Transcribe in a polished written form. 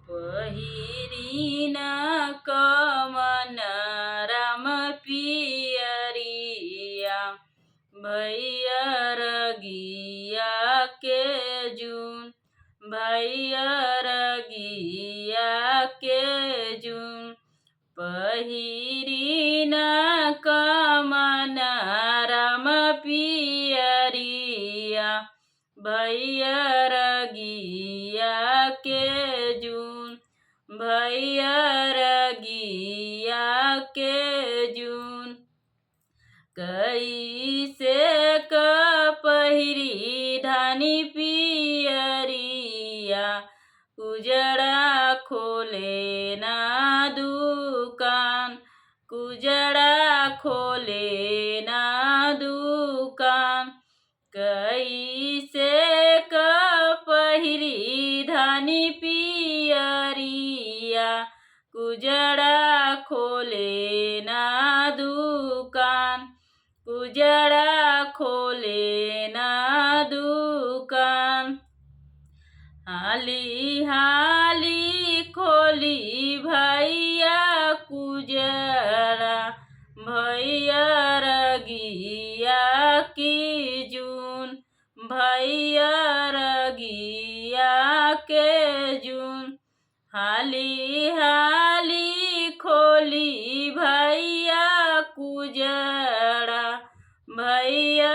पहिरिना कमन राम पियरिया भैया रगिया के जून भैया रगिया के जून पहिरिना कमन राम पियरिया भैया रगिया के जून भैया रगिया के जून कैसे क पहिरी धानी पियरिया उजड़ा खोले ना दुकान कुजड़ा खोले ना दुकान कैसे क पहिरी धानी पियरिया कुजड़ा खोले ना दुकान कुजड़ा खोले ना दुकान हाली हाली खोली भैया कुजड़ा भैया रगिया की जून भैया रगिया के जून हाली हाली खोली भैया कुजड़ा भैया